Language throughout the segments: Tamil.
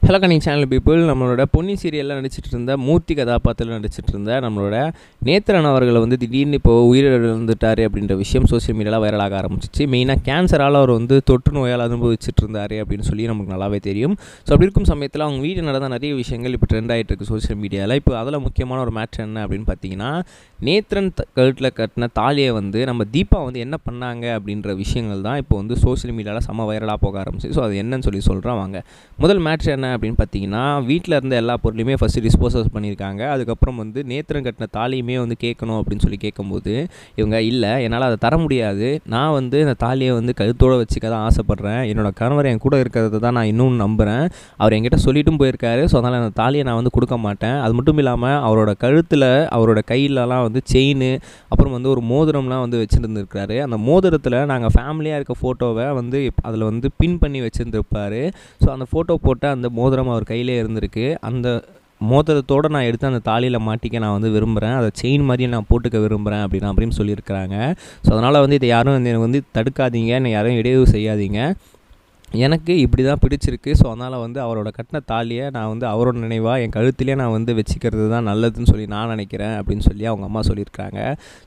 Hello கனிங் channel people. நம்மளோட பொன்னி சீரியலில் நடிச்சிட்டு இருந்த மூர்த்தி கதாபாத்திரத்தில் நடிச்சிட்டு இருந்த நம்மளோட நேத்ரன் அவர்களை வந்து திடீர்னு இப்போ உயிரிழந்துட்டார் அப்படின்ற விஷயம் சோசியல் மீடியாவில் வைரலாக ஆரம்பிச்சிச்சு. மெயினாக கேன்சரால் அவர் வந்து தொற்று நோயால் அனுபவிச்சுட்டு இருந்தார் அப்படின்னு சொல்லி நமக்கு நல்லாவே தெரியும். ஸோ அப்படி இருக்கும் சமயத்தில் அவங்க வீட்டில் நடந்த நிறைய விஷயங்கள் இப்போ ட்ரெண்ட் ஆகிட்டு இருக்குது சோசியல் மீடியாவில். இப்போ அதில் முக்கியமான ஒரு மேட்ரு என்ன அப்படின்னு பார்த்தீங்கன்னா, நேத்ரன் கழுத்தில் கட்டின தாலியை வந்து நம்ம தீபா வந்து என்ன பண்ணாங்க அப்படின்ற விஷயங்கள் தான் இப்போ வந்து சோசியல் மீடியாவில் செம்ம வைரலாக போக ஆரம்பிச்சு. ஸோ அது என்னன்னு சொல்லி சொல்கிறேன் வாங்க. முதல் மேட்ரு என்ன அப்படின்னு பார்த்தீங்கன்னா, வீட்டில் இருந்த எல்லா பொருளையுமே ஃபஸ்ட்டு டிஸ்போசஸ் பண்ணியிருக்காங்க. அதுக்கப்புறம் வந்து நேத்ரன் கட்டின தாலியுமே வந்து கேட்கணும் அப்படின்னு சொல்லி கேட்கும்போது இவங்க இல்லை, என்னால் அதை தர முடியாது, நான் வந்து இந்த தாலியை வந்து கழுத்தோடு வச்சுக்க தான் ஆசைப்பட்றேன், என்னோடய கணவர் என் கூட இருக்கிறத தான் நான் இன்னும் நம்புகிறேன், அவர் என்கிட்ட சொல்லிட்டும் போயிருக்காரு, ஸோ அதனால் அந்த தாலியை நான் வந்து கொடுக்க மாட்டேன். அது மட்டும் இல்லாமல் அவரோட கழுத்தில் அவரோட கையிலலாம் வந்து செயின் அப்புறம் வந்து ஒரு மோதிரம்லாம் வந்து வச்சுருந்துருக்காரு. அந்த மோதிரத்தில் நாங்கள் ஃபேமிலியாக இருக்க ஃபோட்டோவை வந்து அதில் வந்து பின் பண்ணி வச்சுருந்துருப்பார். ஸோ அந்த ஃபோட்டோ போட்ட அந்த மோதிரம் அவர் கையிலே இருந்திருக்கு. அந்த மோதிரத்தோடு நான் எடுத்து அந்த தாலியில் மாட்டிக்க நான் வந்து விரும்புகிறேன், அதை செயின் மாதிரியே நான் போட்டுக்க விரும்புகிறேன் அப்படின்னு சொல்லியிருக்கிறாங்க. ஸோ அதனால் வந்து இதை யாரும் வந்து எனக்கு வந்து தடுக்காதீங்க, என்னை யாரும் இடையூறு செய்யாதீங்க, எனக்கு இப்படி தான் பிடிச்சிருக்கு. ஸோ அதனால் வந்து அவரோட கட்டின தாலியை நான் வந்து அவரோட நினைவாக என் கழுத்திலே நான் வந்து வச்சுக்கிறது தான் நல்லதுன்னு சொல்லி நான் நினைக்கிறேன் அப்படின்னு சொல்லி அவங்க அம்மா சொல்லியிருக்காங்க.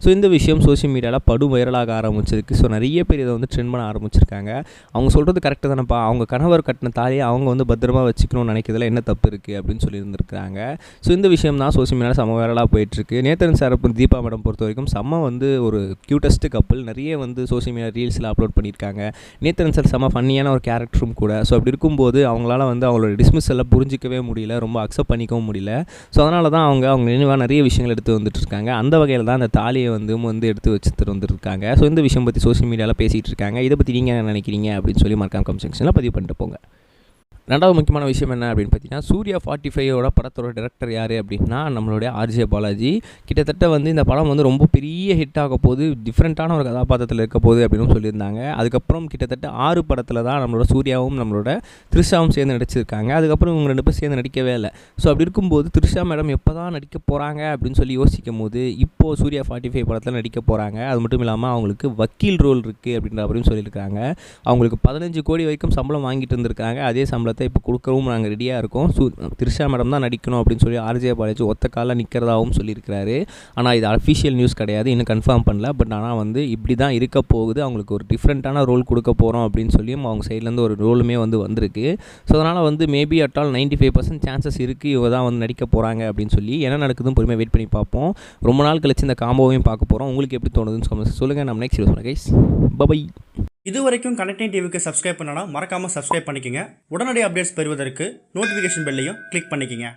ஸோ இந்த விஷயம் சோஷியல் மீடியாவில் படு வைரலாக ஆரம்பிச்சிருக்கு. ஸோ நிறைய பேர் இதை வந்து ட்ரெண்ட் பண்ண ஆரம்பிச்சிருக்காங்க. அவங்க சொல்கிறது கரெக்டு தானேப்பா, அவங்க கணவர் கட்டின தாலியை அவங்க வந்து பத்திரமா வச்சுக்கணும்னு நினைக்கிறதுல என்ன தப்பு இருக்குது அப்படின்னு சொல்லியிருந்திருக்காங்க. ஸோ இந்த விஷயம் தான் சோஷியல் மீடியாவில் செம்ம வைரலாக போயிட்டுருக்கு. நேத்ரன் சார் தீபா மேடம் பொறுத்த வரைக்கும் செம்ம வந்து ஒரு க்யூட்டஸ்ட் கப்பிள். நிறைய வந்து சோஷியல் மீடியா ரீல்ஸில் அப்லோட் பண்ணியிருக்காங்க. நேத்ரன் சார் செம்ம ஃபன்னியான ஒரு கேரக்டரும் கூட. ஸோ அப்படி இருக்கும்போது அவங்களால வந்து அவங்களோட டிஸ்மிஸ்ஸெல்லாம் புரிஞ்சிக்கவே முடியல, ரொம்ப அக்செப்ட் பண்ணிக்கவும் முடியல. ஸோ அதனால தான் அவங்க நினைவாக நிறைய விஷயங்கள் எடுத்து வந்துட்டு இருக்காங்க. அந்த வகையில் தான் அந்த தாலியை வந்து எடுத்து வச்சுட்டு வந்துருக்காங்க. ஸோ இந்த விஷயம் பற்றி சோஷியல் மீடியாவில் பேசிகிட்டு இருக்காங்க. இதை பற்றி நீங்கள் என்ன நினைக்கிறீங்க அப்படின்னு சொல்லி மறக்காம கமெண்ட் செக்ஷனில் பதிவு பண்ணிட்டு போங்க. ரெண்டாவது முக்கியமான விஷயம் என்ன அப்படின்னு பார்த்தீங்கன்னா, சூர்யா 45 படத்தோட டேரக்டர் யார் அப்படின்னா நம்மளுடைய ஆர்ஜே பாலாஜி. கிட்டத்தட்ட வந்து இந்த படம் வந்து ரொம்ப பெரிய ஹிட் ஆக போகுது, டிஃப்ரெண்ட்டான ஒரு கதாபாத்திரத்தில் இருக்க போகுது அப்படின்னு சொல்லியிருந்தாங்க. அதுக்கப்புறம் கிட்டத்தட்ட 6 படத்தில் தான் நம்மளோட சூர்யாவும் நம்மளோட த்ரிஷாவும் சேர்ந்து நடிச்சிருக்காங்க. அதுக்கப்புறம் இவங்க 2 பேர் சேர்ந்து நடிக்கவே இல்லை. ஸோ அப்படி இருக்கும்போது த்ரிஷா மேடம் எப்போ தான் நடிக்க போகிறாங்க அப்படின்னு சொல்லி யோசிக்கும் போது இப்போது சூர்யா 45 படத்தில் நடிக்க போகிறாங்க. அது மட்டும் இல்லாமல் அவங்களுக்கு வக்கீல் ரோல் இருக்குது அப்படின்னு சொல்லியிருக்காங்க. அவங்களுக்கு 15 கோடி வரைக்கும் சம்பளம் வாங்கிட்டு இருந்திருக்காங்க. அதே சம்பளத்தை இப்போ கொடுக்கவும் நாங்கள் ரெடியாக இருக்கோம். த்ரிஷா மேடம் தான் நடிக்கணும் அப்படின்னு சொல்லி ஆர்ஜே பாலாஜி ஒத்த காலில் நிற்கிறதாகவும் சொல்லியிருக்கிறாரு. ஆனால் இது அஃபிஷியல் நியூஸ் கிடையாது, இன்னும் கன்ஃபார்ம் பண்ணல. பட் ஆனால் வந்து இப்படி தான் இருக்க போகுது, அவங்களுக்கு ஒரு டிஃப்ரெண்ட்டான ரோல் கொடுக்க போகிறோம் அப்படின்னு சொல்லியும் அவங்க சைட்லேருந்து ஒரு ரோலுமே வந்து வந்திருக்கு. ஸோ அதனால் வந்து மேபி அட் ஆல் 95% சான்சஸ் இருக்குது இவங்க தான் வந்து நடிக்க போகிறாங்க அப்படின்னு சொல்லி. என்ன நடக்குதுன்னு பொறுமையாக வெயிட் பண்ணி பார்ப்போம். ரொம்ப நாள் கழிச்சு இந்த காம்போவையும் பார்க்க போகிறோம். உங்களுக்கு எப்படி தோணுதுன்னு சொல்லுங்கள். நம்ம நெக்ஸ்ட் சொல்லுங்கள் கைஸ். பை. இது வரைக்கும் கனெக்டிங் டிவிக்கு சப்ஸ்கிரைப் பண்ணனா மறக்காமல் சப்ஸ்கிரைப் பண்ணிக்கங்க. உடனடி அப்டேட்ஸ் பெறுவதற்கு நோட்டிஃபிகேஷன் பெல்லையும் கிளிக் பண்ணிக்கங்க.